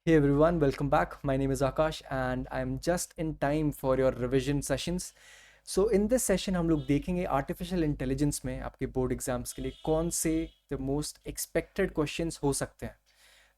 Hey everyone, welcome back. My name is Akash and I'm just in time for your revision sessions. So in this session हम लोग देखेंगे artificial intelligence में आपके board exams के लिए कौन से द मोस्ट एक्सपेक्टेड क्वेश्चंस हो सकते हैं.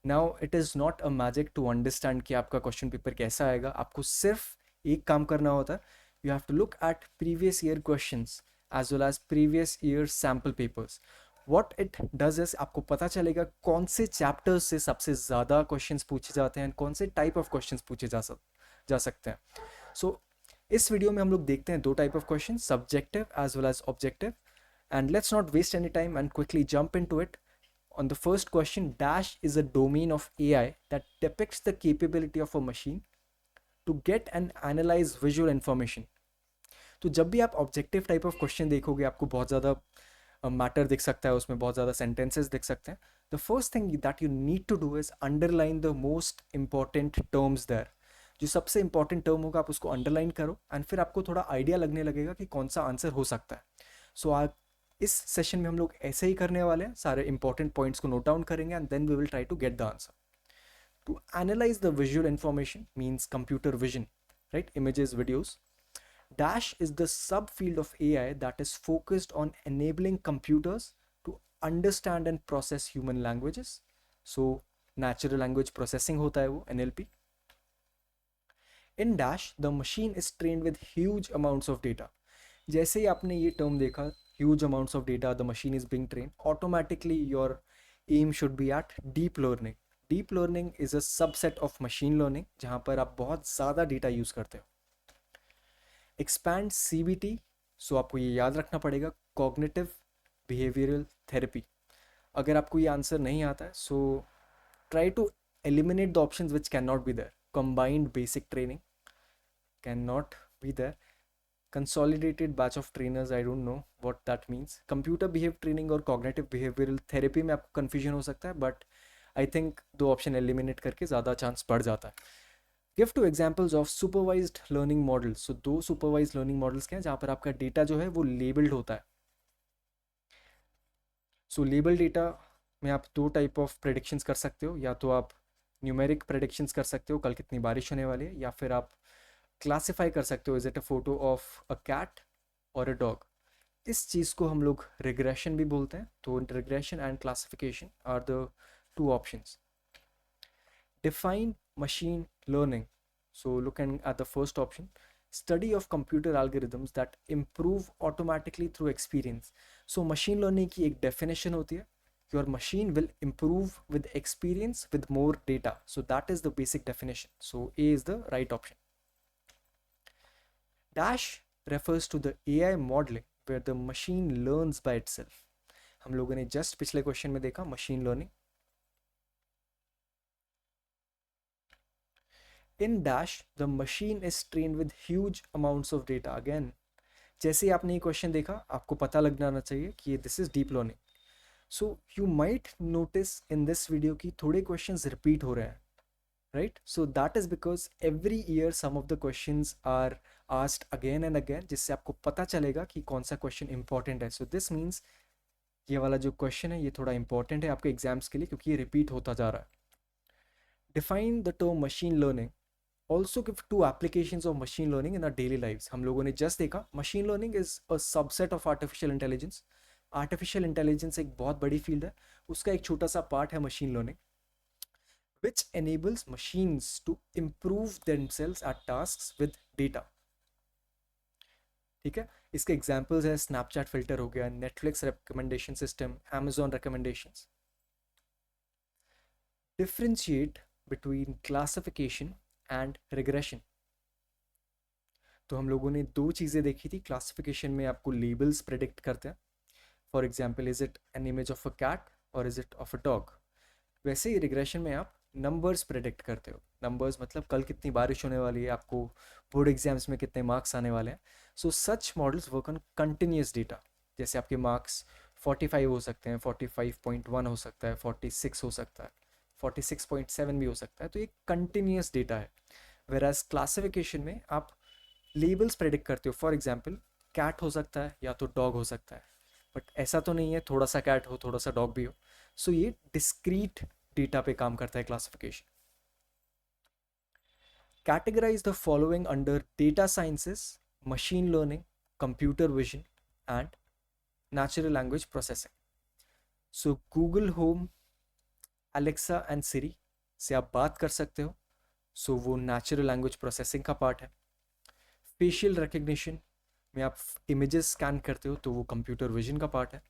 Now it is not a magic to understand कि आपका क्वेश्चन पेपर कैसा आएगा. आपको सिर्फ एक काम करना होता है. You have to look at previous year questions as well as previous year sample papers. What it does is आपको पता चलेगा कौन से चैप्टर्स से सबसे ज़्यादा क्वेश्चंस पूछे जाते हैं, कौन से टाइप ऑफ क्वेश्चंस पूछे जा सकते हैं. सो इस वीडियो में हम लोग देखते हैं दो type of question, subjective as well as objective. And let's not waste any time and quickly jump into it. On the first question, Dash is a domain of AI that depicts the capability of a machine to get and analyze visual information. तो जब भी आप objective type of question देखोगे आपको बहुत ज़्यादा matter दिख सकता है, उसमें बहुत ज़्यादा सेंटेंसेस दिख सकते हैं. The first thing that you need to do is underline the most important terms there. जो सबसे इंपॉर्टेंट टर्म होगा आप उसको अंडरलाइन करो एंड फिर आपको थोड़ा आइडिया लगने लगेगा कि कौन सा आंसर हो सकता है. सो आप इस सेशन में हम लोग ऐसे ही करने वाले हैं, सारे इंपॉर्टेंट पॉइंट्स को नोट डाउन करेंगे and then we will try to get the answer. To analyze the visual information means computer vision, right, images, videos. Dash is the subfield of AI that is focused on enabling computers to understand and process human languages. So natural language processing होता है वो NLP. In Dash, the machine is trained with huge amounts of data. जैसे ही आपने ये term देखा, huge amounts of data, the machine is being trained, automatically your aim should be at deep learning. Deep learning is a subset of machine learning जहाँ पर आप बहुत ज़्यादा data use करते हो. एक्सपैंड CBT, सो आपको ये याद रखना पड़ेगा, कॉग्निटिव बिहेवियरल थेरेपी. अगर आपको ये आंसर नहीं आता है so try to eliminate the options which can not be there. Combined basic training can not be there. Consolidated batch of trainers, I don't know what that means. Computer behave training और cognitive behavioural therapy में आपको confusion हो सकता है, but I think दो option eliminate करके ज़्यादा chance बढ़ जाता है. Give two examples of supervised learning models. So दो सुपरवाइज्ड लर्निंग मॉडल्स क्या हैं जहाँ पर आपका डेटा जो है वो लेबल्ड होता है. सो लेबल डेटा में आप दो टाइप ऑफ प्रेडिक्शंस कर सकते हो. या तो आप न्यूमेरिक प्रेडिक्शंस कर सकते हो, कल कितनी बारिश होने वाली है, या फिर आप क्लासिफाई कर सकते हो, is it a photo of a cat और अ डॉग. इस चीज़ को हम लोग रिग्रेशन भी बोलते हैं. तो regression and classification are the two options. Define machine learning. So looking at the first option, study of computer algorithms that improve automatically through experience. So machine learning की एक definition होती है, your machine will improve with experience with more data. So that is the basic definition. So A is the right option. Dash refers to the AI modeling where the machine learns by itself. हम लोगों ने just पिछले question में देखा machine learning. In Dash, the machine is trained with huge amounts of data. Again, जैसे ही आपने ये question देखा आपको पता लग जाना चाहिए कि this is deep learning. So you might notice in this video कि थोड़े क्वेश्चंस रिपीट हो रहे हैं, right. So that is because every year some of the questions are asked again and again, जिससे आपको पता चलेगा कि कौन सा क्वेश्चन इंपॉर्टेंट है. सो दिस मीन्स ये वाला जो क्वेश्चन है ये थोड़ा इंपॉर्टेंट है आपके एग्जाम्स के लिए क्योंकि ये रिपीट होता जा रहा है. Define the term machine learning. Also give two applications of machine learning in our daily lives. हम लोगों ने just देखा machine learning is a subset of artificial intelligence. Artificial intelligence एक बहुत बड़ी field है, उसका एक छोटा सा part है machine learning, which enables machines to improve themselves at tasks with data. ठीक है, इसके एग्जाम्पल्स है स्नैपचैट फिल्टर हो गया, Netflix recommendation system, Amazon recommendations. Differentiate between classification and regression. तो हम लोगों ने दो चीज़ें देखी थी. क्लासिफिकेशन में आपको लेबल्स प्रेडिक्ट करते हैं, for example is it an image of a cat और is it of a dog. वैसे ही रिग्रेशन में आप नंबर्स प्रेडिक्ट करते हो. नंबर्स मतलब कल कितनी बारिश होने वाली है, आपको बोर्ड एग्जाम्स में कितने मार्क्स आने वाले हैं. So such models work on continuous data. जैसे आपके मार्क्स 45 हो सकते हैं, 45.1 हो सकता है, 46 हो सकता है, 46.7 भी हो सकता है. तो ये कंटिन्यूस डेटा है. वेराज क्लासिफिकेशन में आप लेबल्स प्रेडिक्ट करते हो. फॉर एग्जाम्पल कैट हो सकता है या तो डॉग हो सकता है, बट ऐसा तो नहीं है थोड़ा सा कैट हो थोड़ा सा डॉग भी हो. सो ये डिस्क्रीट डेटा पे काम करता है classification. categorize the following under data sciences, machine learning, computer vision and natural language processing. So Google Home, Alexa and Siri से आप बात कर सकते हो, सो वो नेचुरल लैंग्वेज प्रोसेसिंग का पार्ट है. फेशियल रिकग्निशन में आप इमेजेस स्कैन करते हो तो वो कंप्यूटर विजन का पार्ट है.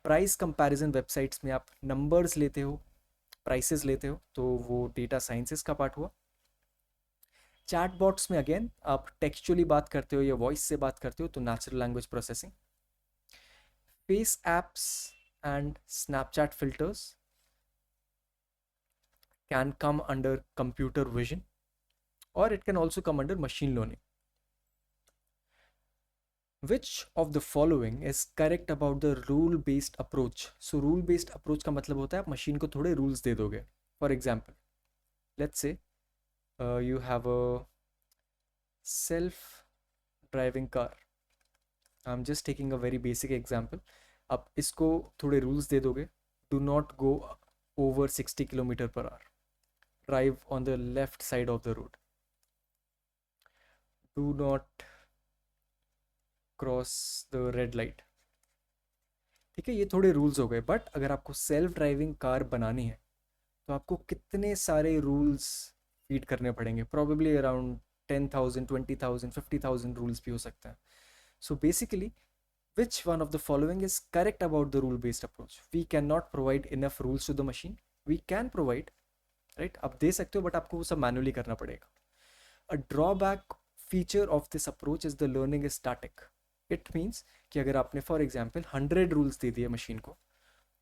प्राइस कंपैरिजन वेबसाइट्स में आप नंबर्स लेते हो, प्राइसेस लेते हो तो वो डेटा साइंसेस का पार्ट हुआ. चैटबॉट्स में अगेन आप टेक्सचुअली बात करते हो या वॉइस से बात करते हो तो natural language processing. Face apps and Snapchat filters can come under computer vision or it can also come under machine learning. Which of the following is correct about the rule based approach? So rule based approach का मतलब होता है आप machine को थोड़े rules दे दोगे. For example, let's say you have a self driving car. I'm just taking a very basic example. आप इसको थोड़े रूल्स दे दोगे. Do not go over 60 kilometre per hour. Drive on the left side of the road. Do not cross the red light. ठीक है, ये थोड़े rules हो गए. बट अगर आपको सेल्फ ड्राइविंग कार बनानी है तो आपको कितने सारे रूल्स फीड करने पड़ेंगे. प्रॉबेबली अराउंड 10,000, 20,000, 50,000 रूल्स भी हो सकते हैं. So basically which one of the following is correct about the rule based approach? We cannot provide enough rules to the machine. We can provide, right, आप दे सकते हो but आपको वो सब मैनुअली करना पड़ेगा. A drawback feature of this approach is the learning is static. It means कि अगर आपने फॉर एग्जाम्पल 100 रूल्स दे दिए मशीन को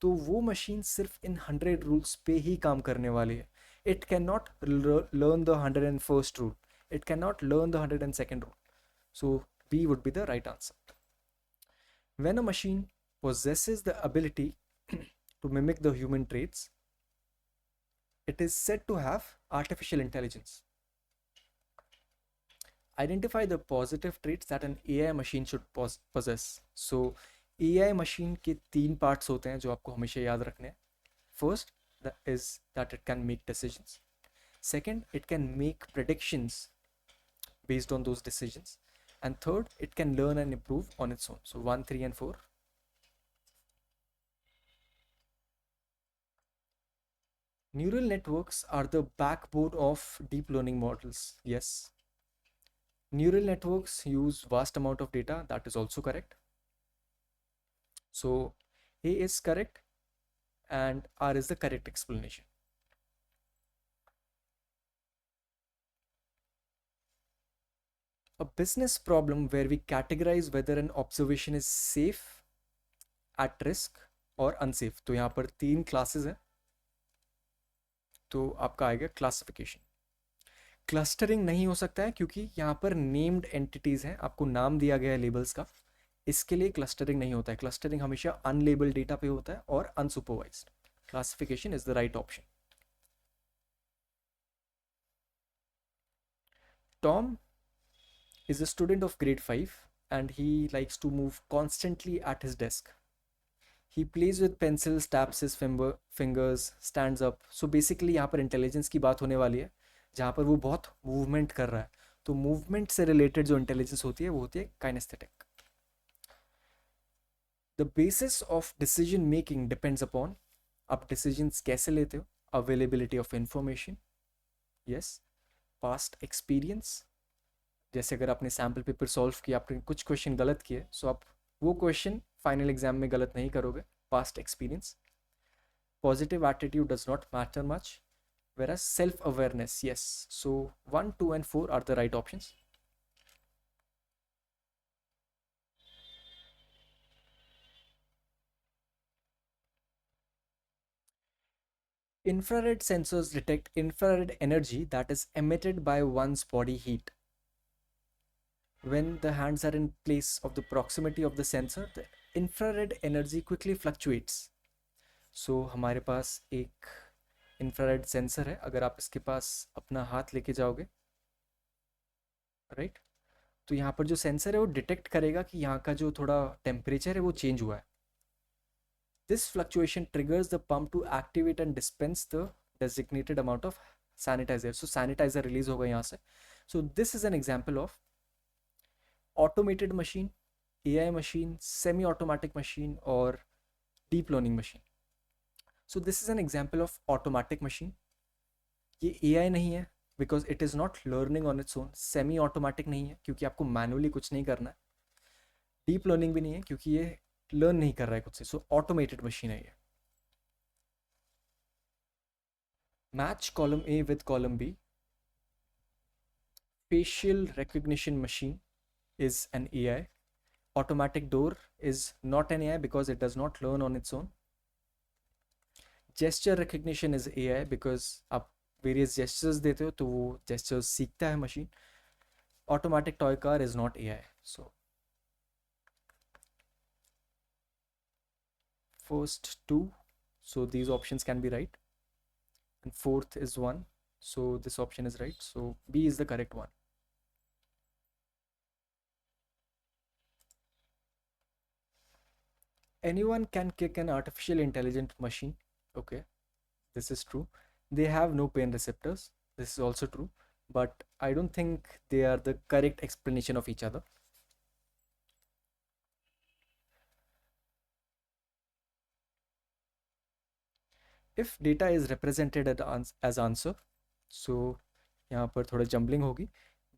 तो वो मशीन सिर्फ इन 100 रूल्स पे ही काम करने वाली है. It can not learn the 101st rule, it can not learn the 102nd rule. So B would be the right answer. When a machine possesses the ability to mimic the human traits, it is said to have artificial intelligence. Identify the positive traits that an AI machine should possess. So AI machine के 3 parts होते हैं जो आपको हमेशा याद रखने हैं. First is that it can make decisions. Second, it can make predictions based on those decisions. And third, it can learn and improve on its own. So 1, 3 and 4. Neural networks are the backbone of deep learning models. Yes. Neural networks use vast amount of data. That is also correct. So A is correct and R is the correct explanation. A business problem where we categorize whether an observation is safe, at risk और unsafe. तो यहाँ पर 3 classes हैं तो आपका आएगा classification. Clustering नहीं हो सकता है क्योंकि यहाँ पर नेम्ड एंटिटीज हैं, आपको नाम दिया गया है लेबल्स का, इसके लिए क्लस्टरिंग नहीं होता है. क्लस्टरिंग हमेशा अनलेबल्ड डेटा पे होता है और unsupervised. Classification is the right option. Tom is a student of grade 5 and he likes to move constantly at his desk. He plays with pencils, taps his fingers, stands up. So basically यहाँ पर intelligence की बात होने वाली है जहाँ पर वो बहुत मूवमेंट कर रहा है. तो मूवमेंट से रिलेटेड जो इंटेलिजेंस होती है वो होती है kinesthetic. The basis of decision making depends upon आप डिसीजंस कैसे लेते हो. Availability of information, yes. Past experience, जैसे अगर आपने सैम्पल पेपर सॉल्व किया, आपने कुछ क्वेश्चन गलत किए सो आप वो क्वेश्चन फाइनल एग्जाम में गलत नहीं करोगे. Past experience. Positive attitude does not matter much, whereas self awareness, yes. So 1, 2 and 4 are the right options. Infrared sensors detect infrared energy that is emitted by one's body heat. When the hands are in place of the proximity of the sensor, the infrared energy quickly fluctuates. So हमारे पास एक infrared sensor है. अगर आप इसके पास अपना हाथ लेके जाओगे, राइट, तो यहाँ पर जो सेंसर है वो डिटेक्ट करेगा कि यहाँ का जो थोड़ा टेम्परेचर है वो चेंज हुआ है. This fluctuation triggers the pump to activate and dispense the designated amount of sanitiser, so sanitiser release होगा यहाँ से. So this is an example of automated machine, AI machine, semi automatic machine और deep learning machine. So this is an example of automatic machine. ये AI नहीं है because it is not learning on its own. Semi automatic नहीं है क्योंकि आपको manually कुछ नहीं करना है. डीप लर्निंग भी नहीं है क्योंकि ये लर्न नहीं कर रहा है खुद से. सो ऑटोमेटेड मशीन है ये. Match column A with column B. Facial recognition machine is an AI. Automatic door is not an AI because it does not learn on its own. Gesture recognition is AI because आप various gestures देते हो तो वो gestures सीखता है machine. Automatic toy car is not AI. So first two, so these options can be right, and fourth is one, so this option is right. So B is the correct one. Anyone can kick an artificial intelligent machine. Okay, this is true. They have no pain receptors. This is also true, but I don't think they are the correct explanation of each other. If data is represented as answer, so यहाँ पर थोड़ा jumbling होगी.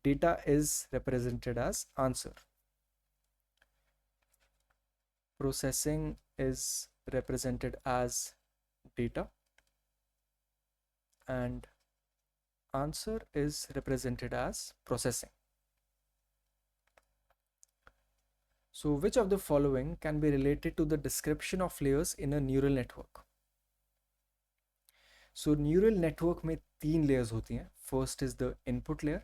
Data is represented as answer. Processing is represented as data, and answer is represented as processing. So which of the following can be related to the description of layers in a neural network? So neural network में 3 layers होती हैं. First is the input layer,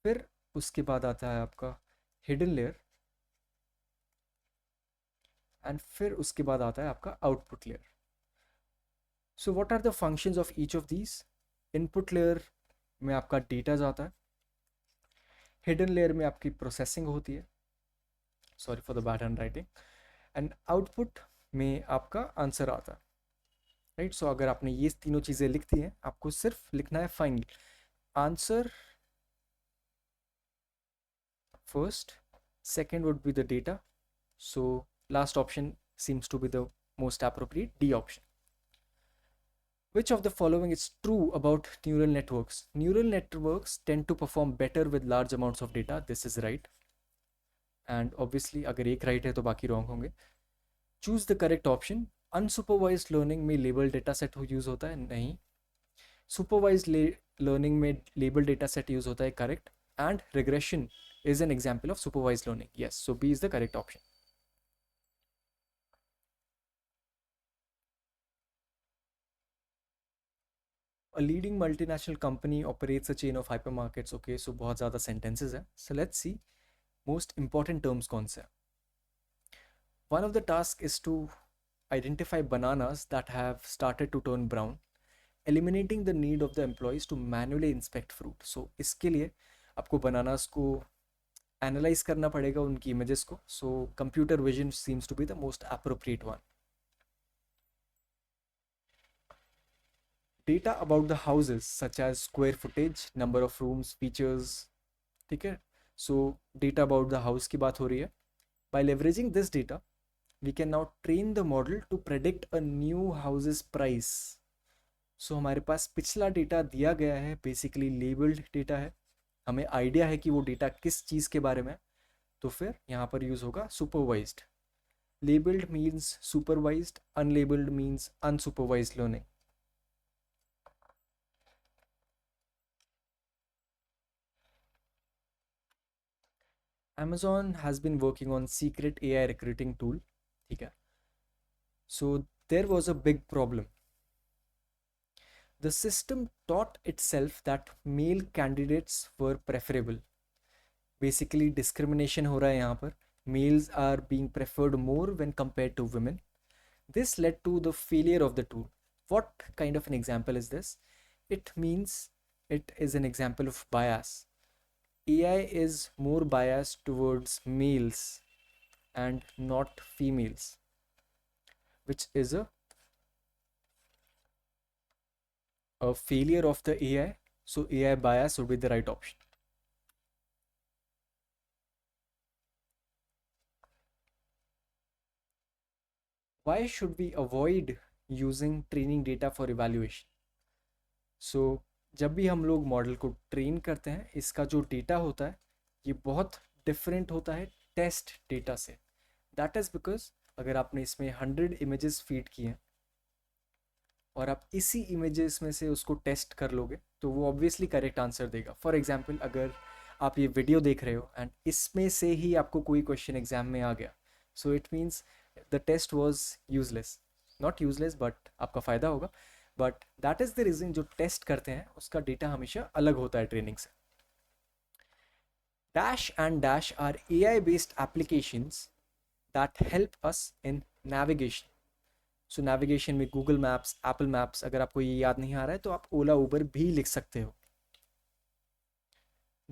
फिर उसके बाद आता है आपका hidden layer, and फिर उसके बाद आता है आपका output layer. So what are the functions of each of these? Input layer में आपका data जाता है, hidden layer में आपकी processing होती है, sorry for the bad handwriting, and output में आपका आंसर आता है. राइट, सो अगर आपने ये तीनों चीज़ें लिख दी हैं, आपको सिर्फ लिखना है final answer first, second would be the data. So last option seems to be the most appropriate, D option. Which of the following is true about neural networks? Neural networks tend to perform better with large amounts of data. This is right. And obviously अगर एक right है तो बाकी wrong होंगे. Choose the correct option. Unsupervised learning में label data set use होता है? नहीं. Supervised learning में label data set use होता है? Correct. And regression is an example of supervised learning. Yes, so B is the correct option. A leading multinational company operates a chain of hypermarkets. Okay, so बहुत ज़्यादा sentences है. So let's see most important terms कौन से हैं. One of the tasks is to identify bananas that have started to turn brown, eliminating the need of the employees to manually inspect fruit. So इसके लिए आपको bananas को analyze करना पड़ेगा उनकी images को. So computer vision seems to be the most appropriate one. Data about the houses such as square footage, number of rooms, features. ठीक है, so data about the house की बात हो रही है. By leveraging this data, we can now train the model to predict a new house's price. So हमारे पास पिछला data दिया गया है, बेसिकली लेबल्ड डेटा है, हमें आइडिया है कि वो डेटा किस चीज़ के बारे में, तो फिर यहाँ पर यूज़ होगा supervised. Labelled means supervised, unlabelled means unsupervised learning. Amazon has been working on secret AI recruiting tool. ठीक है, so there was a big problem. The system taught itself that male candidates were preferable. Basically discrimination हो रहा है यहाँ पर. Males are being preferred more when compared to women. This led to the failure of the tool. What kind of an example is this? It means it is an example of bias. AI is more biased towards males and not females, which is a a failure of the AI, so AI bias would be the right option. Why should we avoid using training data for evaluation? So जब भी हम लोग model को train करते हैं, इसका जो data होता है ये बहुत डिफरेंट होता है टेस्ट डेटा से. दैट इज़ बिकॉज अगर आपने इसमें 100 इमेजेस फीड किए हैं और आप इसी इमेजेस में से उसको टेस्ट कर लोगे तो वो ऑब्वियसली करेक्ट आंसर देगा. फॉर एग्जांपल, अगर आप ये वीडियो देख रहे हो एंड इसमें से ही आपको कोई क्वेश्चन एग्जाम में आ गया, so it means the test was useless. Not useless but आपका फ़ायदा होगा. But that is the reason जो टेस्ट करते हैं उसका डेटा हमेशा अलग होता है ट्रेनिंग से. Dash and Dash are AI based applications that help us in navigation. So navigation में Google Maps, Apple Maps, अगर आपको ये याद नहीं आ रहा है तो आप ओला उबर भी लिख सकते हो.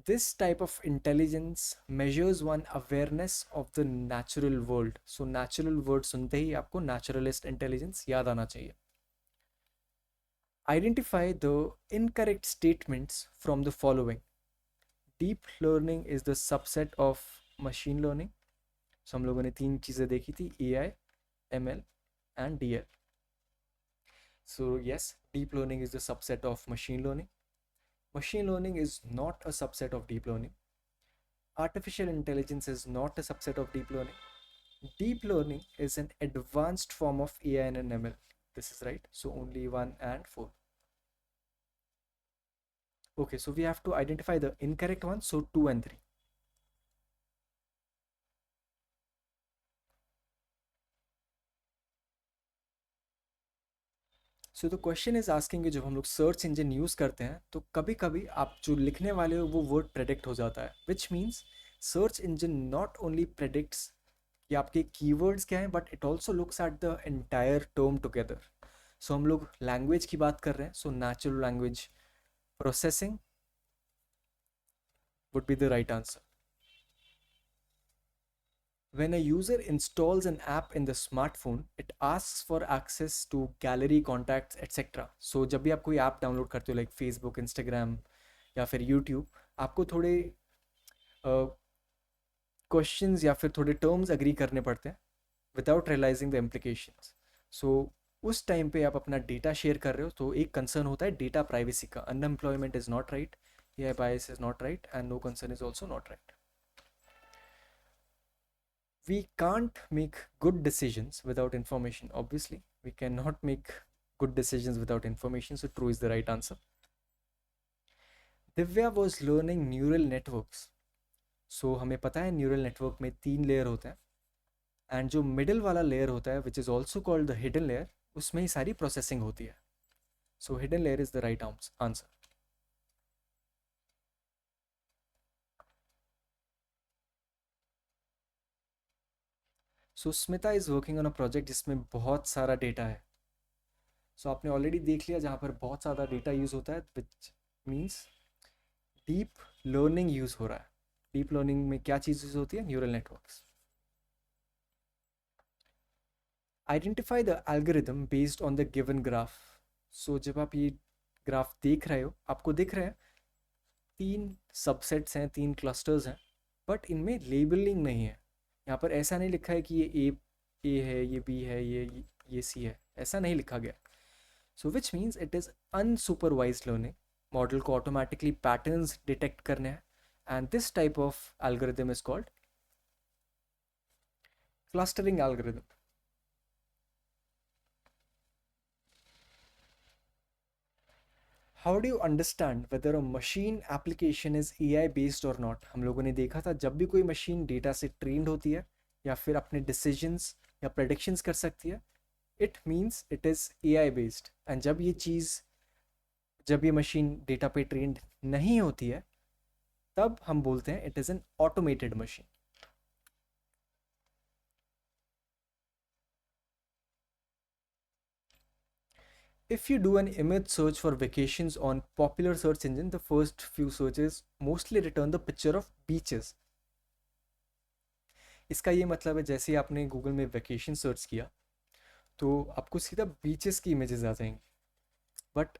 This type of intelligence measures one awareness of the natural world. So natural world सुनते ही आपको naturalist intelligence याद आना चाहिए. Identify the incorrect statements from the following. Deep learning is the subset of machine learning. So हम लोगों ने 3 चीज़ें देखी थी, AI, ML and DL. So yes, deep learning is the subset of machine learning. Machine learning is not a subset of deep learning. Artificial intelligence is not a subset of deep learning. Deep learning is an advanced form of AI and ML. This is right. So only 1 and 4. Okay, so we have to identify the incorrect ones. So 2 and 3. So the question is asking कि जब हम लोग search engine use करते हैं तो कभी कभी आप जो लिखने वाले हो वो वर्ड प्रेडिक्ट हो जाता है, which means search engine not only predicts कि आपके कीवर्ड्स क्या हैं but it also looks at the entire term together. So हम लोग लैंग्वेज की बात कर रहे हैं, so natural language processing would be the right answer. When a user installs an app in the smartphone, it asks for access to gallery, contacts, etc. So जब भी आप कोई ऐप डाउनलोड करते हो लाइक फेसबुक, इंस्टाग्राम या फिर YouTube, आपको थोड़े क्वेश्चंस या फिर थोड़े टर्म्स अग्री करने पड़ते हैं विदाउट रियलाइजिंग द इम्प्लीकेशंस. सो उस टाइम पे आप अपना डेटा शेयर कर रहे हो तो एक कंसर्न होता है डेटा प्राइवेसी का. Unemployment is not right, AI bias is not right, and no concern is also not right. We can't make good decisions without information. Obviously we cannot make good decisions without information, so true is the right answer. Divya was learning neural networks. So हमें पता है neural network में 3 layer होते हैं and जो middle वाला layer होता है which is also called the hidden layer, उसमें ही सारी प्रोसेसिंग होती है. So hidden layer is the right answer. So Smita is working on a project जिसमें बहुत सारा डेटा है. सो आपने ऑलरेडी देख लिया जहाँ पर बहुत ज़्यादा डेटा यूज़ होता है which means deep learning use हो रहा है. डीप लर्निंग में क्या चीज़ यूज़ होती है? Neural networks. Identify the algorithm based on the given graph. So जब आप ये ग्राफ देख रहे हो आपको दिख रहे हैं 3 सबसेट्स हैं, 3 क्लस्टर्स हैं, बट इनमें लेबलिंग नहीं है. यहाँ पर ऐसा नहीं लिखा है कि ये ए है, ये बी है, ये सी है, ऐसा नहीं लिखा गया. So which means it is unsupervised learning. Model को ऑटोमेटिकली पैटर्न्स डिटेक्ट करने हैं and this type of algorithm is called clustering algorithm. How do you understand whether a machine application is AI based और not? हम लोगों ने देखा था जब भी कोई मशीन डेटा से ट्रेंड होती है या फिर अपने डिसीजंस या प्रेडिक्शंस कर सकती है, it means it is AI based. And जब ये मशीन डेटा पे ट्रेंड नहीं होती है तब हम बोलते हैं it is N automated machine. If you do an image search for vacations on popular search engine, the first few searches mostly return the picture of beaches. इसका ये मतलब है जैसे ही आपने गूगल में वेकेशन सर्च किया तो आपको सीधा बीचेस की इमेजेस आ जाएंगी. बट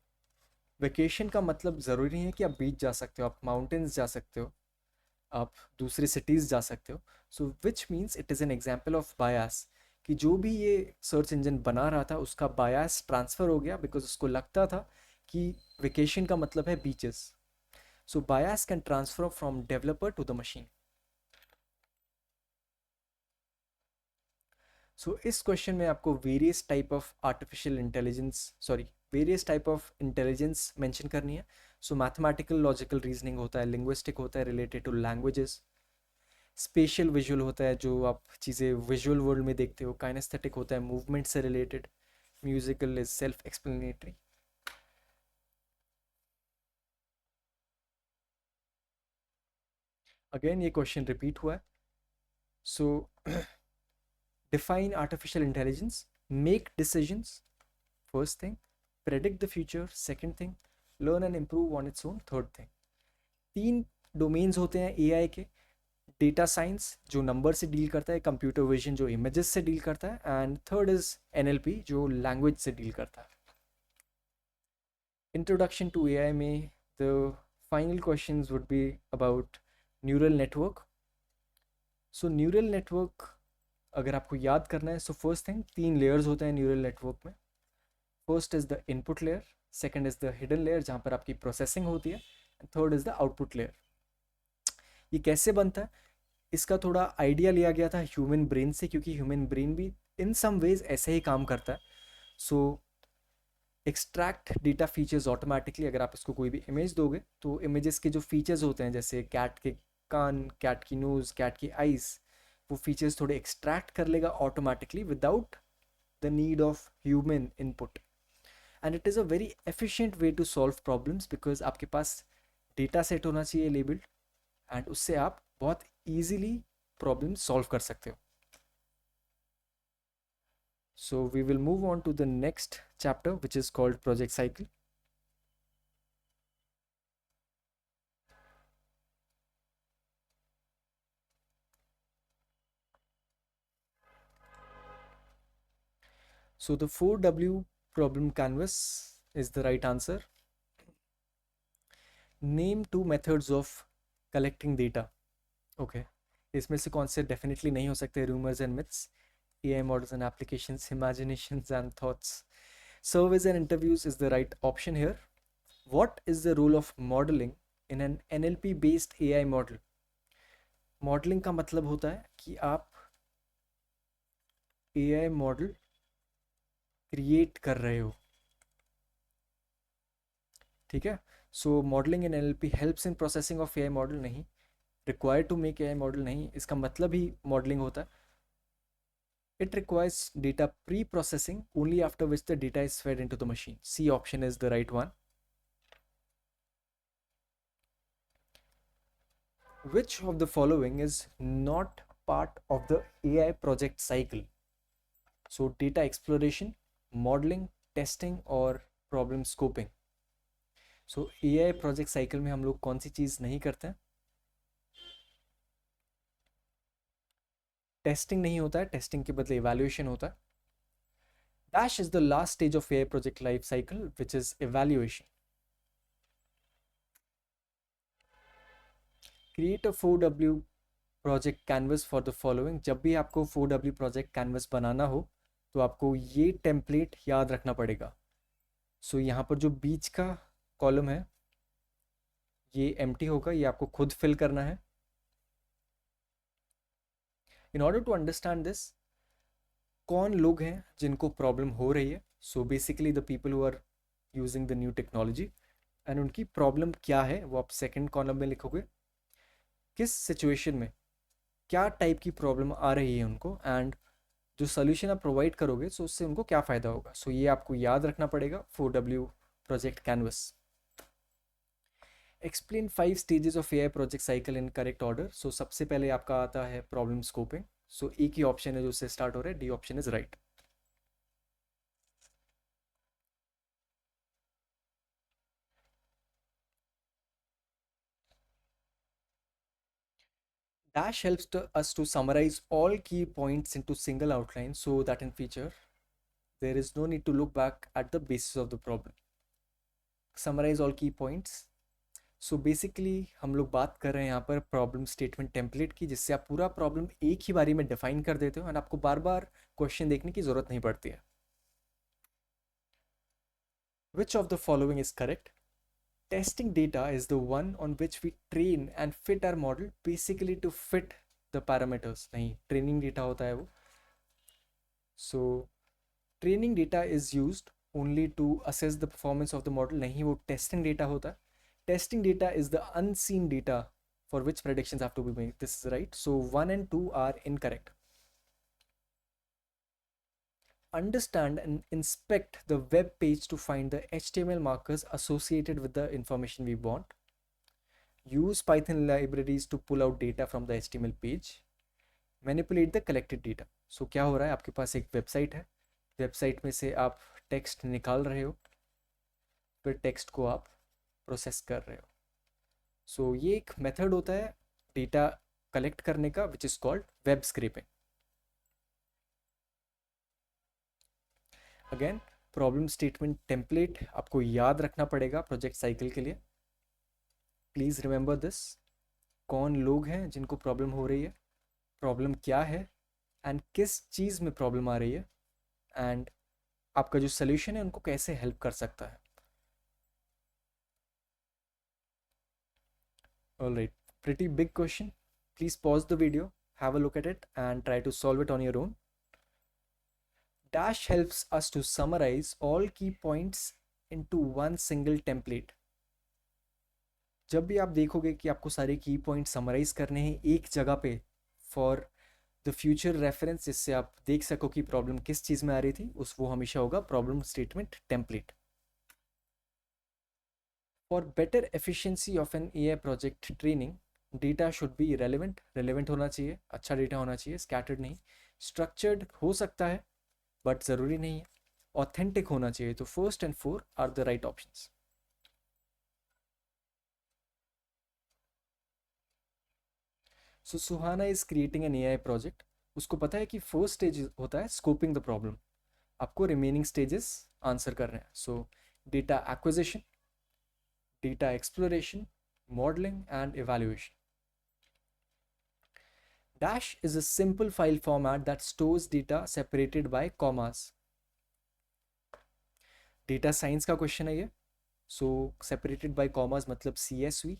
वेकेशन का मतलब ज़रूरी नहीं है कि आप बीच जा सकते हो, आप माउंटेन्स जा सकते हो, आप दूसरे सिटीज़ जा सकते हो। So which means it is an example of bias, कि जो भी ये सर्च इंजन बना रहा था उसका बायास ट्रांसफ़र हो गया बिकॉज उसको लगता था कि वेकेशन का मतलब है beaches. So bias can transfer from developer to the machine. So इस क्वेश्चन में आपको various type of artificial intelligence, sorry, various type of intelligence mention करनी है। सो मैथमेटिकल लॉजिकल रीजनिंग होता है, लिंग्विस्टिक होता है related to languages, spatial visual होता है जो आप चीज़ें विजुअल वर्ल्ड में देखते हो, काइनेस्थेटिक होता है मूवमेंट से related, musical is self explanatory. Again ये क्वेश्चन रिपीट हुआ है। So define artificial intelligence, make decisions first thing, predict the future second thing, learn and improve on its own third thing. तीन domains होते हैं AI के। Data science जो number से deal करता है, कंप्यूटर विजन जो इमेजेस से डील करता है, एंड थर्ड इज एनएलपी जो लैंग्वेज से डील करता है। इंट्रोडक्शन टू एआई में the final questions would be about neural network. So neural network अगर आपको याद करना है, सो फर्स्ट थिंग, तीन लेयर्स होते हैं न्यूरल नेटवर्क में। First is the input layer, second is the hidden layer जहाँ पर आपकी प्रोसेसिंग होती है, and third is the output layer. ये कैसे बनता है, इसका थोड़ा आइडिया लिया गया था ह्यूमन ब्रेन से, क्योंकि ह्यूमन ब्रेन भी इन सम वेज ऐसे ही काम करता है। सो एक्सट्रैक्ट डेटा फीचर्स ऑटोमेटिकली। अगर आप इसको कोई भी इमेज दोगे तो इमेजेस के जो फीचर्स होते हैं, जैसे कैट के कान, कैट की नोज़, कैट की आइज़, वो फीचर्स थोड़े एक्सट्रैक्ट कर लेगा automatically without the need of human input. And it is a very efficient way to solve problems because आपके पास डेटा सेट होना चाहिए लेबल्ड, एंड उससे आप बहुत ईजिली प्रॉब्लम सॉल्व कर सकते हो। So we will move on to the next chapter, which is called project cycle. So the 4W problem canvas is the right answer. Name two methods of collecting data. Okay. इसमें से कौन से definitely नहीं हो सकते, rumours and myths, AI models and applications, imaginations and thoughts. Surveys and interviews is the right option here. What is the role of modeling in an NLP based AI model? Modelling का मतलब होता है कि आप AI model create कर रहे हो, ठीक है। So modelling in NLP helps in processing of AI model, नहीं required to make AI model, नहीं इसका मतलब ही मॉडलिंग होता है। It requires data pre processing only after which the data is fed into the machine. C option is the right one. Which of the following is not part of the AI project cycle? So data exploration, modeling, testing और problem scoping. So AI project cycle में हम लोग कौन सी चीज़ नहीं करते हैं? Testing नहीं होता है, टेस्टिंग के बदले इवैल्यूएशन होता है। Dash is the last stage of AI project life cycle, which is evaluation. Create a 4W project canvas for the following. जब भी आपको 4W project canvas बनाना हो तो आपको ये टेम्पलेट याद रखना पड़ेगा। सो यहाँ पर जो बीच का कॉलम है ये एम्प्टी होगा, ये आपको खुद फिल करना है। In order to understand this, कौन लोग हैं जिनको प्रॉब्लम हो रही है, so basically the people who are using the new technology, and उनकी प्रॉब्लम क्या है वो आप सेकंड कॉलम में लिखोगे। किस सिचुएशन में क्या टाइप की प्रॉब्लम आ रही है उनको, एंड जो सोल्यूशन आप प्रोवाइड करोगे सो उससे उनको क्या फ़ायदा होगा। सो ये आपको याद रखना पड़ेगा 4W project canvas. Explain 5 stages of AI project cycle in correct order. So सबसे पहले आपका आता है प्रॉब्लम स्कोपिंग। सो एक ही ऑप्शन है जो उससे स्टार्ट हो रहा है, D option is right. Dash helps us to summarize all key points into single outline so that in future there is no need to look back at the basis of the problem. summarize all key points. So basically हम लोग बात कर रहे हैं यहाँ पर problem statement template की, जिससे आप पूरा प्रॉब्लम एक ही बारी में डिफाइन कर देते हो एंड आपको बार बार क्वेश्चन देखने की ज़रूरत नहीं पड़ती है. Which of the following is correct? Testing data is the one on which we train and fit our model, basically to fit the parameters. नहीं, training data होता है वो. So training data is used only to assess the performance of the model. नहीं, वो testing data होता है. Testing data is the unseen data for which predictions have to be made. This is right. So 1 and 2 are incorrect. Understand and inspect the web page to find the HTML markers associated with the information we want. Use Python libraries to pull out data from the HTML page. Manipulate the collected data. So क्या हो रहा है, आपके पास एक website है, website में से आप टेक्स्ट निकाल रहे हो, फिर टेक्स्ट को आप प्रोसेस कर रहे हो. सो ये एक मेथड होता है डेटा कलेक्ट करने का, which is called web scrapping. Again, problem statement template आपको याद रखना पड़ेगा प्रोजेक्ट साइकिल के लिए. Please remember this. कौन लोग हैं जिनको प्रॉब्लम हो रही है, प्रॉब्लम क्या है, एंड किस चीज़ में प्रॉब्लम आ रही है, एंड आपका जो सोल्यूशन है उनको कैसे हेल्प कर सकता है. Alright, pretty big question. Please pause the video, have a look at it and try to solve it on your own. Dash helps us to summarize all key points into one single template. जब भी आप देखोगे कि आपको सारे की point summarise करने हैं एक जगह पे फॉर द फ्यूचर रेफरेंस, जिससे आप देख सको कि प्रॉब्लम किस चीज़ में आ रही थी, वो हमेशा होगा problem statement template. For better efficiency of an AI project training, data should be relevant होना चाहिए, अच्छा डेटा होना चाहिए, स्कैटर्ड नहीं. स्ट्रक्चर्ड हो सकता है बट ज़रूरी नहीं है. ऑथेंटिक होना चाहिए. तो first and four are the right options. So Suhana is creating an AI project. उसको पता है कि फर्स्ट स्टेज होता है स्कोपिंग द प्रॉब्लम, आपको रिमेनिंग स्टेजेस आंसर कर रहे हैं. So data acquisition, data exploration, modelling and evaluation. Dash is a simple file format that stores data separated by commas. Data science का क्वेश्चन है ये. So separated by commas मतलब CSV.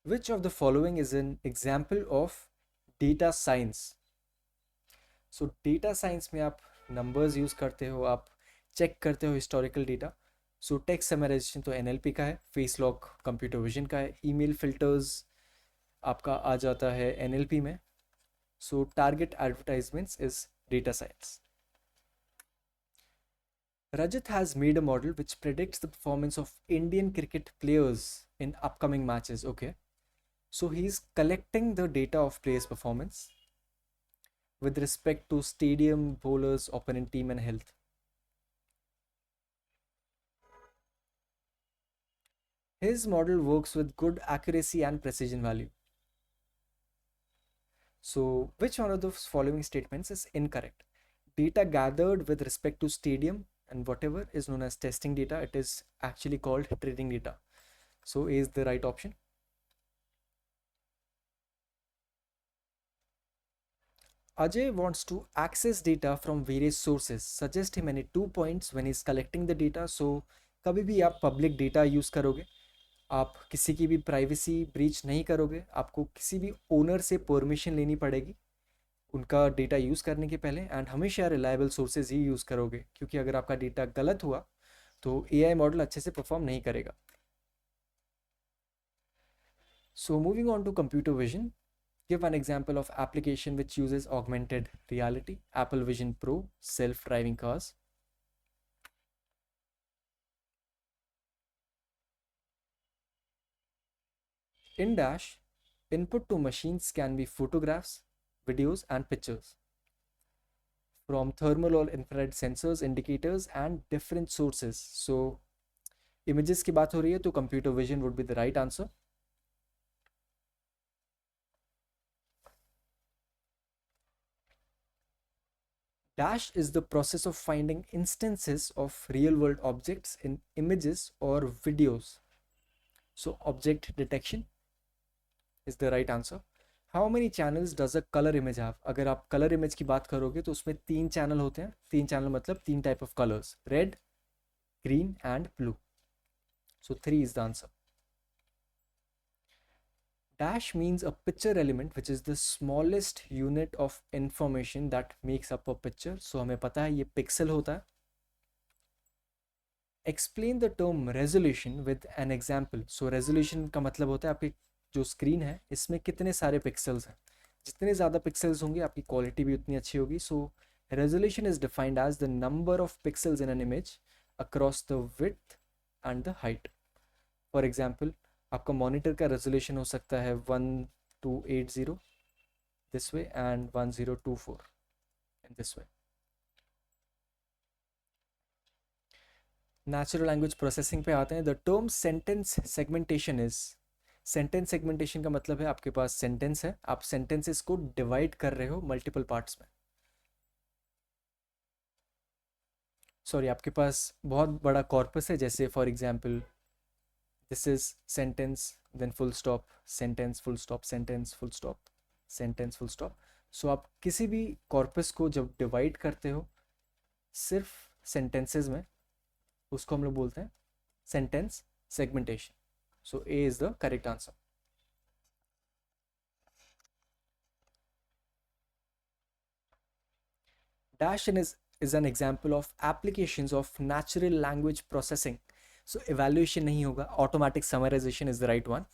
Which of the following is an example of data science? So data science में आप numbers use करते हो, आप check करते हो historical data. So text summarisation तो NLP का है, फेस लॉक कंप्यूटर विजन का है, ईमेल फिल्टर्स आपका आ जाता है NLP में. सो target advertisements is data science. Rajat has made a model which predicts the performance of Indian cricket players in upcoming matches. Okay, so he's collecting the data of players' performance with respect to stadium, bowlers, opponent team, and health. His model works with good accuracy and precision value. So, which one of the following statements is incorrect? Data gathered with respect to stadium and whatever is known as testing data, it is actually called training data. So, A is the right option. Ajay wants to access data from various sources. Suggest him any 2 points when he's collecting the data. So, कभी भी आप public data use करोगे, आप किसी की भी privacy breach नहीं करोगे, आपको किसी भी ओनर से परमिशन लेनी पड़ेगी उनका डेटा यूज़ करने के पहले, एंड हमेशा रिलायबल सोर्सेज ही यूज़ करोगे, क्योंकि अगर आपका डेटा गलत हुआ तो एआई मॉडल अच्छे से परफॉर्म नहीं करेगा. So moving on to computer vision, give an example of application which uses augmented reality. Apple Vision Pro, self driving cars. In Dash, input to machines can be photographs, videos, and pictures from thermal or infrared sensors, indicators, and different sources. So, images की बात हो रही है तो computer vision would be the right answer. Dash is the process of finding instances of real world objects in images or videos. So object detection is the right answer. How many channels does a color image have? अगर आप color image की बात करोगे तो उसमें 3 channel होते हैं. 3 channel मतलब 3 type of colors: red, green and blue. So 3 is the answer. Dash means a picture element which is the smallest unit of information that makes up a picture. So हमें पता है ये pixel होता है. Explain the term resolution with an example. So resolution का मतलब होता है आपकी जो स्क्रीन है इसमें कितने सारे पिक्सल्स हैं. जितने ज़्यादा पिक्सल्स होंगे आपकी क्वालिटी भी उतनी अच्छी होगी. So resolution is defined as the number of pixels in an image across the width and the height. For example आपका मॉनिटर का रेजोल्यूशन हो सकता है 1280 this way and 1024 in this way. Natural language processing पे आते हैं. The term sentence segmentation is. Sentence segmentation का मतलब है आपके पास सेंटेंस है, आप सेंटेंसेस को डिवाइड कर रहे हो मल्टीपल पार्ट्स में. सॉरी, आपके पास बहुत बड़ा कॉर्पस है, जैसे for example this is sentence then full stop sentence full stop sentence full stop sentence full stop. So आप किसी भी कॉर्पस को जब डिवाइड करते हो सिर्फ सेंटेंसेस में, उसको हम लोग बोलते हैं sentence segmentation. So A is the correct answer. Dash is an example of applications of natural language processing. So evaluation नहीं होगा, automatic summarization is the right one.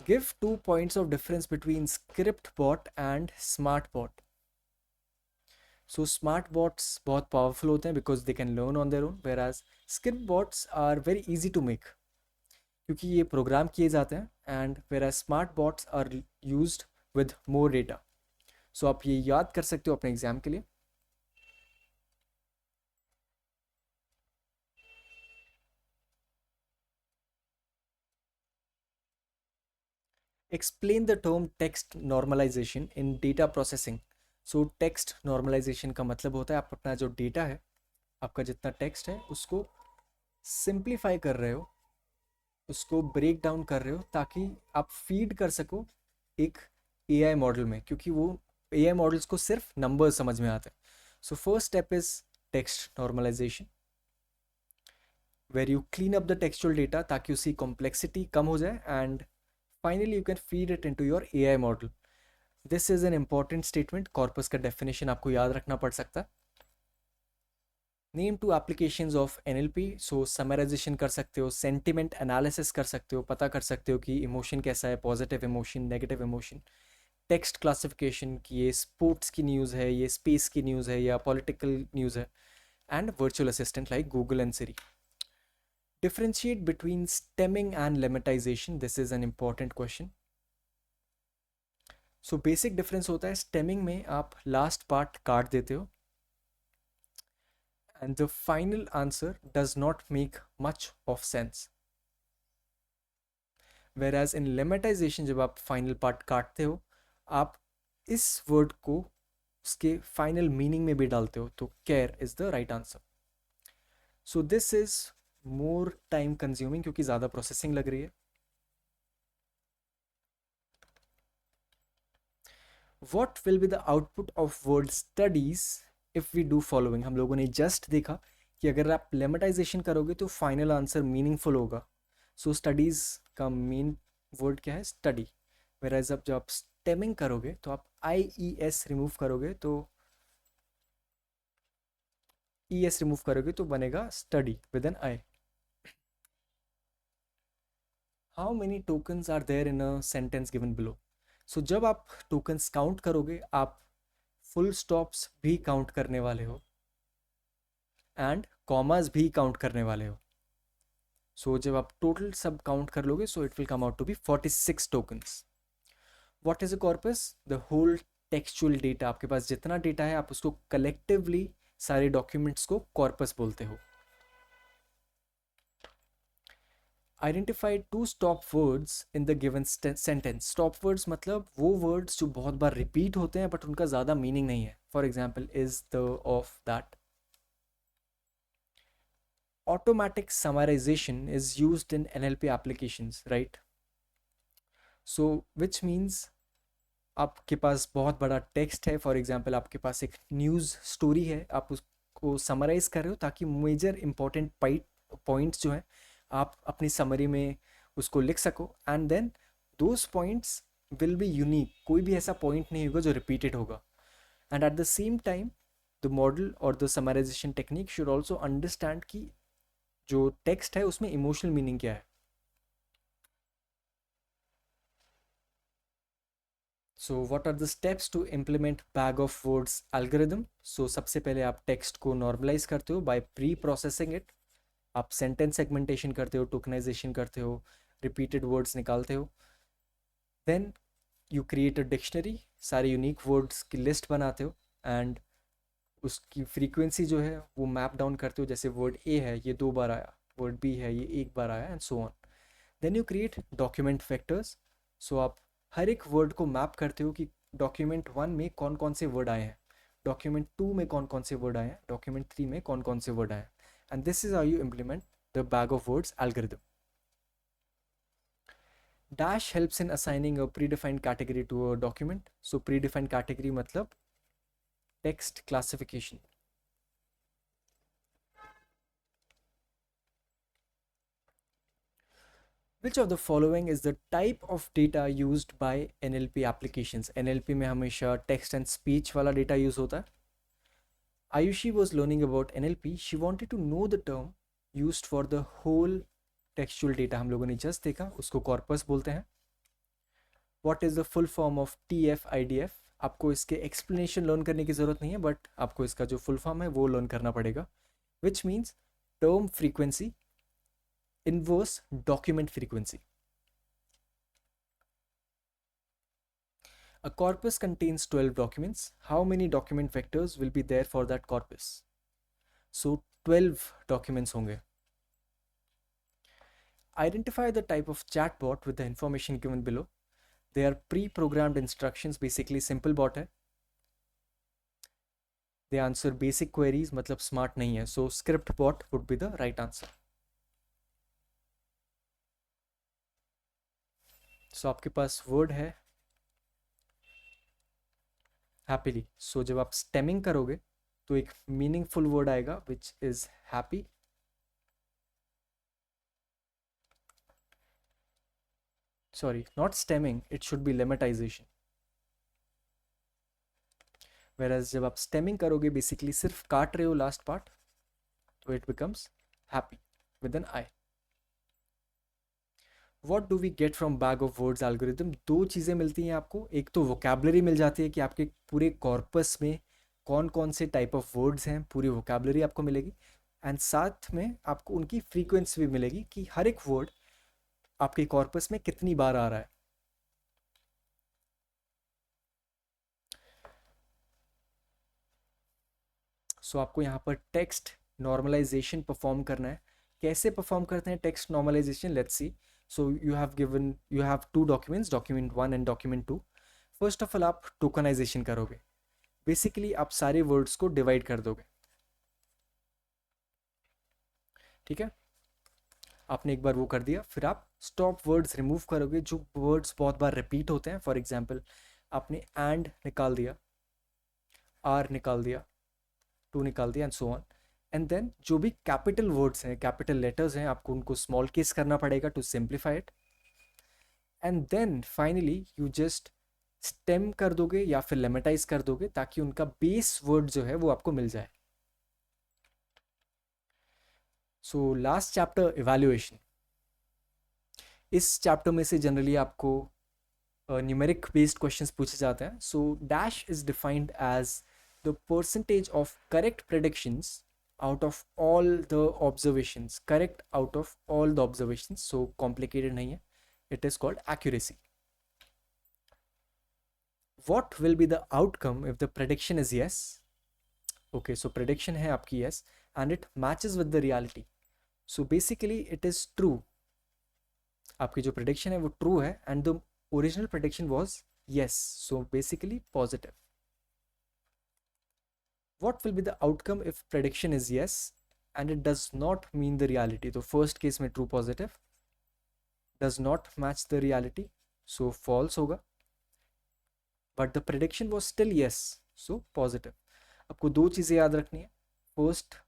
Give 2 points of difference between script bot and smart bot. So smart bots बहुत powerful होते हैं because they can learn on their own, whereas script bots are very easy to make क्योंकि ये programme किए जाते हैं, and whereas smart bots are used with more data. सो आप ये याद कर सकते हो अपने एग्जाम के लिए. Explain the term text normalisation in data processing. So text normalisation का मतलब होता है आप अपना जो डेटा है, आपका जितना टेक्स्ट है उसको सिंप्लीफाई कर रहे हो, उसको ब्रेक डाउन कर रहे हो ताकि आप फीड कर सको एक एआई मॉडल में, क्योंकि वो एआई मॉडल्स को सिर्फ नंबर्स समझ में आते हैं. So first step is text normalisation where you clean up the textual data ताकि उसकी कॉम्प्लेक्सिटी कम हो जाए, and finally you can feed it into your AI model. This is an important statement. Corpus का डेफिनेशन आपको याद रखना पड़ सकता है. Name two applications of NLP. So summarisation कर सकते हो, सेंटिमेंट एनालिसिस कर सकते हो, पता कर सकते हो कि इमोशन कैसा है, positive emotion, negative emotion. Text classification कि ये स्पोर्ट्स की न्यूज़ है, ये स्पेस की न्यूज़ है या पॉलिटिकल न्यूज़ है. And virtual assistant like Google and Siri. Differentiate between stemming and lemmatization. This is an important question. So basic difference होता है, stemming में आप last part काट देते हो and the final answer does not make much of sense. Whereas in lemmatization जब आप final part काटते हो आप इस word को उसके final meaning में भी डालते हो, तो care is the right answer. So this is more time consuming क्योंकि ज़्यादा प्रोसेसिंग लग रही है. What will be the output of word studies if we do following? हम लोगों ने जस्ट देखा कि अगर आप लेमेटाइजेशन करोगे तो फाइनल आंसर मीनिंगफुल होगा. सो स्टडीज़ का मेन वर्ड क्या है? स्टडी. वेराइज अब जब आप स्टेमिंग करोगे तो आप IES रिमूव करोगे तो ES रिमूव करोगे तो बनेगा study with an I. How many tokens are there in a sentence given below. So जब आप टोकन्स काउंट करोगे आप फुल स्टॉप्स भी काउंट करने वाले हो एंड कॉमास भी काउंट करने वाले हो. सो जब आप टोटल सब काउंट कर लोगे so it will come out to be 46 tokens. What is a corpus? The whole textual data. आपके पास जितना डेटा है आप उसको कलेक्टिवली सारे डॉक्यूमेंट्स को कॉर्पस बोलते हो. Identify two stop words in the given sentence. Stop words मतलब वो वर्ड्स जो बहुत बार रिपीट होते हैं बट उनका ज़्यादा मीनिंग नहीं है. For example is, the, of, that. Automatic summarization is used in NLP applications, right? So which means आपके पास बहुत बड़ा टेक्स्ट है. फॉर एग्जांपल आपके पास एक न्यूज़ स्टोरी है, आप उसको समराइज कर रहे हो ताकि मेजर इंपॉर्टेंट पॉइंट्स जो हैं आप अपनी समरी में उसको लिख सको. And then those points will be unique. कोई भी ऐसा पॉइंट नहीं होगा जो रिपीटेड होगा. And at the same time the model और the summarisation technique should also understand कि जो टेक्स्ट है उसमें इमोशनल मीनिंग क्या है. So what are the steps to implement bag of words algorithm. So सबसे पहले आप टेक्स्ट को नॉर्मलाइज करते हो बाय प्री प्रोसेसिंग इट. आप सेंटेंस सेगमेंटेशन करते हो, टोकनाइजेशन करते हो, रिपीटेड वर्ड्स निकालते हो. Then you create a dictionary, सारे यूनिक वर्ड्स की लिस्ट बनाते हो एंड उसकी फ्रीक्वेंसी जो है वो मैप डाउन करते हो. जैसे वर्ड ए है ये 2 बार आया, वर्ड बी है ये 1 बार आया, and so on. Then you create document vectors. So आप हर एक वर्ड को मैप करते हो कि डॉक्यूमेंट 1 में कौन कौन से वर्ड आए हैं, डॉक्यूमेंट 2 में कौन कौन से वर्ड आए हैं, डॉक्यूमेंट 3 में कौन कौन से वर्ड आए हैं. And this is how you implement the bag of words algorithm. Dash helps in assigning a predefined category to a document. So predefined category मतलब text classification. Which of the following is the type of data used by NLP applications? NLP में हमेशा text and speech वाला data use होता है. Ayushi was learning about NLP. She wanted to know the term used for the whole textual data. हम लोगों ने just देखा, उसको corpus बोलते हैं. What is the full form of TF-IDF? आपको इसके explanation learn करने की ज़रूरत नहीं है, but आपको इसका जो full form है वो learn करना पड़ेगा. Which means term frequency inverse document frequency. A corpus contains 12 documents. How many document vectors will be there for that corpus? So 12 documents होंगे. Identify the type of chatbot with the information given below. They are pre-programmed instructions, basically simple bot है. They answer basic queries, मतलब smart नहीं है. So script bot would be the right answer. So आपके पास word है happily. So जब आप stemming करोगे तो एक meaningful word आएगा which is happy. Sorry, not stemming, it should be lemmatization. Whereas जब आप stemming करोगे basically सिर्फ काट रहे हो last part, तो it becomes happy with an I. What do we get from bag of words algorithm? 2 चीज़ें मिलती हैं आपको. एक तो vocabulary मिल जाती है कि आपके पूरे corpus में कौन कौन से type of words हैं, पूरी vocabulary आपको मिलेगी. एंड साथ में आपको उनकी frequency भी मिलेगी कि हर एक word आपके corpus में कितनी बार आ रहा है. सो आपको यहाँ पर टेक्स्ट नॉर्मलाइजेशन परफॉर्म करना है. कैसे परफॉर्म करते हैं text normalisation, let's see. So you have 2 documents, document 1 and document 2. First of all आप टोकनाइजेशन करोगे. बेसिकली आप सारे वर्ड्स को डिवाइड कर दोगे. ठीक है, आपने एक बार वो कर दिया. फिर आप स्टॉप वर्ड्स रिमूव करोगे जो वर्ड्स बहुत बार रिपीट होते हैं. फॉर एग्जाम्पल आपने एंड निकाल दिया, आर निकाल दिया, टू निकाल दिया, and so on. And then जो भी कैपिटल वर्ड्स हैं, कैपिटल लेटर्स हैं, आपको उनको स्मॉल केस करना पड़ेगा to simplify it. And then finally you just stem कर दोगे या फिर लेमेटाइज कर दोगे ताकि उनका बेस वर्ड जो है वो आपको मिल जाए. So last chapter evaluation. इस चैप्टर में से जनरली आपको न्यूमेरिक बेस्ड क्वेश्चंस पूछे जाते हैं. So dash is defined as the percentage of correct predictions out of all the observations, correct out of all the observations. So complicated nahi hai, it is called accuracy. What will be the outcome if the prediction is yes? Okay, so prediction hai aapki yes and it matches with the reality. So basically it is true. आपकी जो prediction है वो true है and the original prediction was yes, so basically positive. What will be the outcome if prediction is yes and it does not mean the reality? तो first case में true positive does not match the reality, so false होगा, but the prediction was still yes, so positive. आपको दो चीज़ें याद रखनी है. First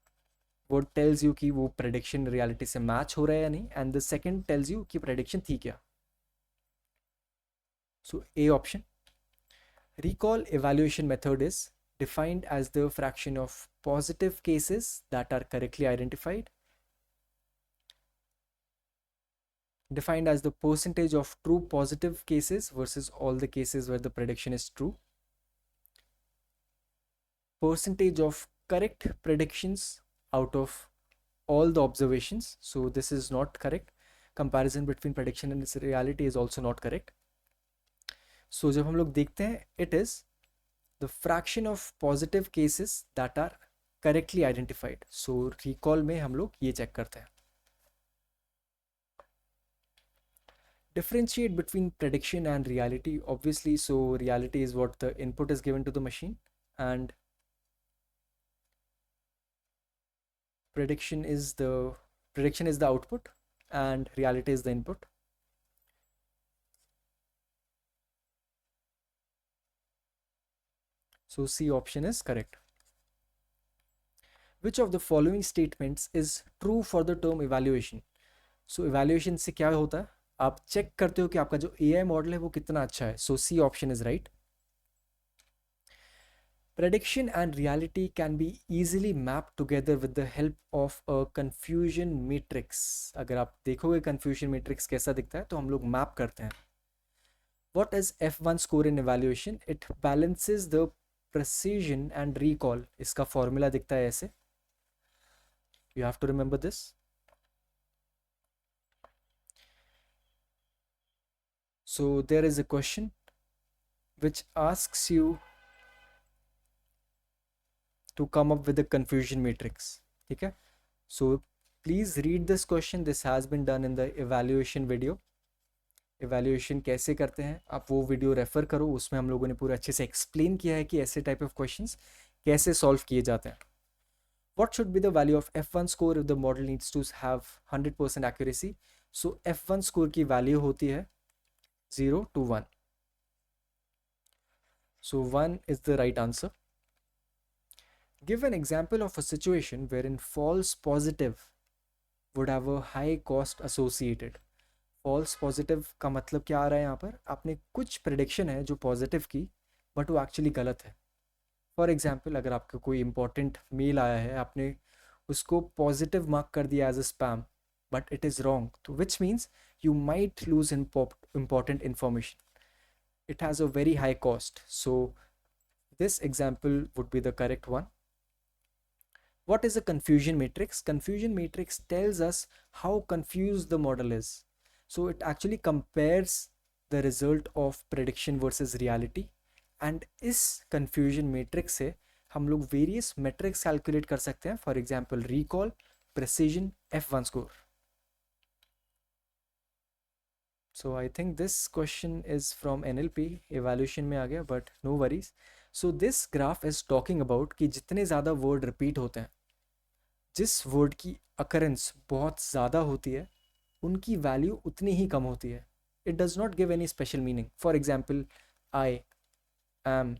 word tells you कि वो prediction reality से match हो रहा है या नहीं, and the second tells you कि prediction थी क्या. So A option. Recall evaluation method is defined as the fraction of positive cases that are correctly identified, defined as the percentage of true positive cases versus all the cases where the prediction is true, percentage of correct predictions out of all the observations, so this is not correct, comparison between prediction and its reality is also not correct. So जब हम लोग देखते हैं, it is the fraction of positive cases that are correctly identified. So recall में हम लोग ये check करते हैं. Differentiate between prediction and reality, obviously. So reality is what the input is given to the machine, and prediction is the output, and reality is the input. So C option is correct. Which of the following statements is true for the term evaluation? So evaluation से क्या होता है, आप check करते हो कि आपका जो AI मॉडल है वो कितना अच्छा है. So C option is right. Prediction and reality can be easily mapped together with the help of a confusion matrix. अगर आप देखोगे confusion matrix कैसा दिखता है तो हम लोग मैप करते हैं. What is F1 score in evaluation? It balances the precision and recall. इसका फॉर्मूला दिखता है ऐसे. You have to remember this. So there is a question which asks you to come up with a confusion matrix. ठीक है? So please read this question. This has been done in the evaluation video. evaluation कैसे करते हैं आप वो video refer करो, उसमें हम लोगों ने पूरा अच्छे से एक्सप्लेन किया है कि ऐसे टाइप ऑफ क्वेश्चंस कैसे सॉल्व किए जाते हैं. What should be the value of F1 score if the model needs to have 100% accuracy? So F1 score की वैल्यू होती है 0 to 1. So 1 is the right answer. Give an example of a situation wherein false positive would have a high cost associated. False positive का मतलब क्या आ रहा है यहाँ पर, आपने कुछ प्रिडिक्शन है जो पॉजिटिव की बट वो एक्चुअली गलत है. फॉर एग्जाम्पल अगर आपको कोई इंपॉर्टेंट मेल आया है, आपने उसको पॉजिटिव मार्क कर दिया as a spam but it is wrong, तो which means you might lose important information. It has a very high cost. So this example would be the correct one. What is a confusion matrix? Confusion matrix tells us how confused the model is. So it actually compares the result of prediction versus reality. And इस confusion matrix से हम लोग various metrics calculate कर सकते हैं. For example, recall, precision, F1 score. So I think this question is from NLP, evaluation में आ गया, but no worries. So this graph is talking about कि जितने ज़्यादा word repeat होते हैं, जिस word की occurrence बहुत ज़्यादा होती है, उनकी वैल्यू उतनी ही कम होती है. It does not give any special meaning. For example I, am,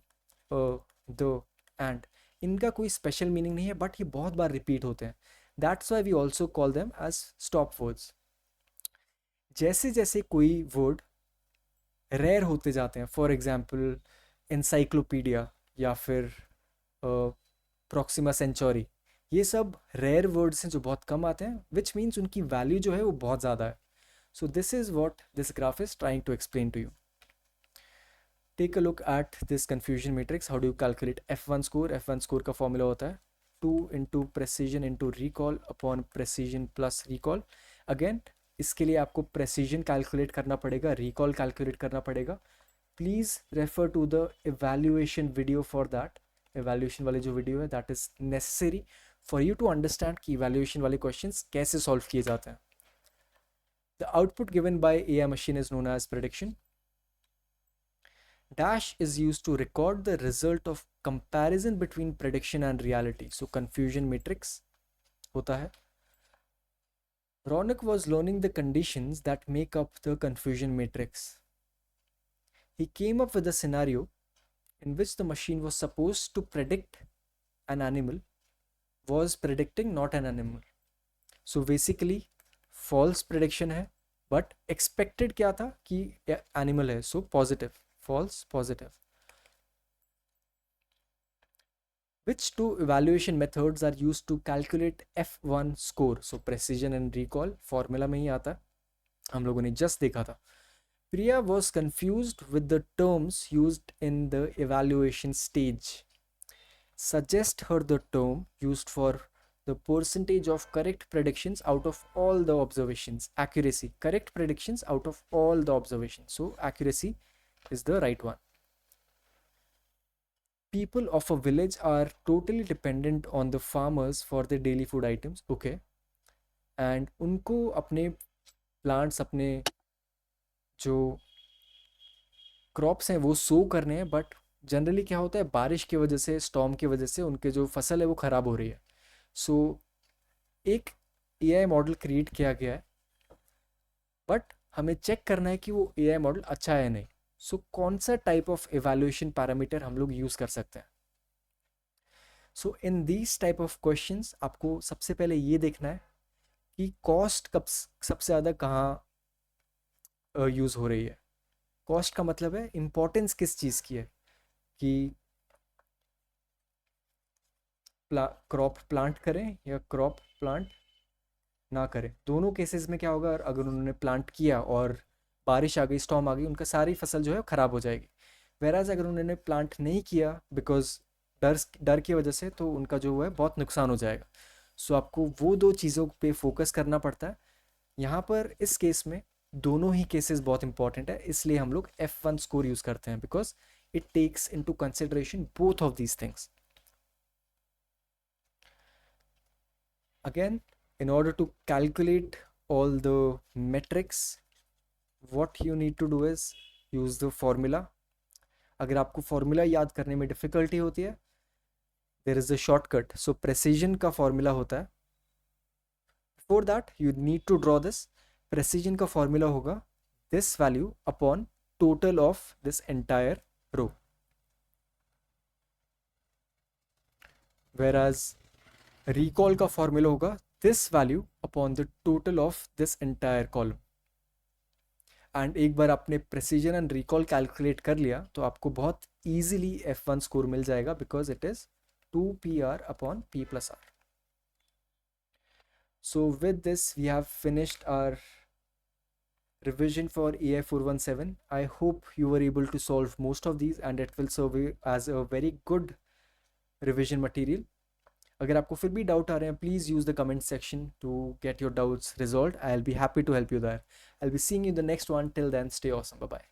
the, and, इनका कोई स्पेशल मीनिंग नहीं है बट ये बहुत बार रिपीट होते हैं. That's why we also call them as stop words. जैसे जैसे कोई वर्ड रेयर होते जाते हैं, फॉर एग्जाम्पल एनसाइक्लोपीडिया या फिर प्रॉक्सिमा सेंचुरी, ये सब रेयर वर्ड्स हैं जो बहुत कम आते हैं, विच मीन्स उनकी वैल्यू जो है वो बहुत ज़्यादा है. So this is what this graph is trying to explain to you. Take a look at this confusion matrix. How do you calculate F1 score? F1 score का फॉर्मूला होता है 2 into precision into recall upon precision plus recall. Again इसके लिए आपको precision calculate करना पड़ेगा, recall calculate करना पड़ेगा. Please refer to the evaluation video for that. Evaluation वाली जो वीडियो है that is necessary for you to understand कि इवैल्यूएशन वाले क्वेश्चंस कैसे सॉल्व किए जाते हैं. The output given by AI machine is known as prediction. Dash is used to record the result of comparison between prediction and reality. So confusion matrix होता है. Ronak was learning the conditions that make up the confusion matrix. He came up with a scenario in which the machine was supposed to predict an animal was predicting not an animal. So basically false prediction है, but expected क्या था कि animal है, so positive, false positive. Which two evaluation methods are used to calculate F1 score? So precision and recall formula में ही आता है, हम लोगों ने just देखा था. Priya was confused with the terms used in the evaluation stage. Suggest her the term used for the percentage of correct predictions out of all the observations. Accuracy, correct predictions out of all the observations. So accuracy is the right one. People of a village are totally dependent on the farmers for their daily food items. Okay. And उनको अपने plants, अपने जो crops हैं वो सो करने हैं, but generally क्या होता है, बारिश की वजह से, स्टॉर्म की वजह से उनके जो फसल है वो ख़राब हो रही है. सो एक एआई मॉडल क्रिएट किया गया है, बट हमें चेक करना है कि वो एआई मॉडल अच्छा है या नहीं. सो कौन सा टाइप ऑफ एवेल्युएशन पैरामीटर हम लोग यूज़ कर सकते हैं. So in these type of questions आपको सबसे पहले ये देखना है कि कॉस्ट कब सबसे ज़्यादा कहाँ यूज़ हो रही है. कॉस्ट का मतलब है इम्पोर्टेंस किस चीज़ की है, कि क्रॉप प्लांट करें या क्रॉप प्लांट ना करें. दोनों केसेस में क्या होगा, अगर उन्होंने प्लांट किया और बारिश आ गई, स्टॉर्म आ गई, उनका सारी फसल जो है ख़राब हो जाएगी. वेराज अगर उन्होंने प्लांट नहीं किया बिकॉज डर की वजह से, तो उनका जो है बहुत नुकसान हो जाएगा. सो आपको वो दो चीज़ों पे फोकस करना पड़ता है. यहाँ पर इस केस में दोनों ही केसेस बहुत इंपॉर्टेंट है, इसलिए हम लोग F1 स्कोर यूज़ करते हैं, because it takes into consideration both of these things. Again, in order to calculate all the metrics, what you need to do is use the formula. अगर आपको formula याद करने में difficulty होती है, there is a shortcut. So precision का formula होता है. Before that, you need to draw this. Precision का formula होगा this value upon total of this entire row. Whereas recall का formula होगा this value upon the total of this entire column. And एक बार आपने precision and recall calculate कर लिया तो आपको बहुत easily F1 score मिल जाएगा, because it is 2PR upon P plus R. So with this we have finished our revision for AI 417. I hope you were able to solve most of these and it will serve you as a very good revision material. अगर आपको फिर भी doubt आ रहे हैं, please use the comment section to get your doubts resolve. I will be happy to help you there. I will be seeing you the next one. Till then, stay awesome. Bye bye.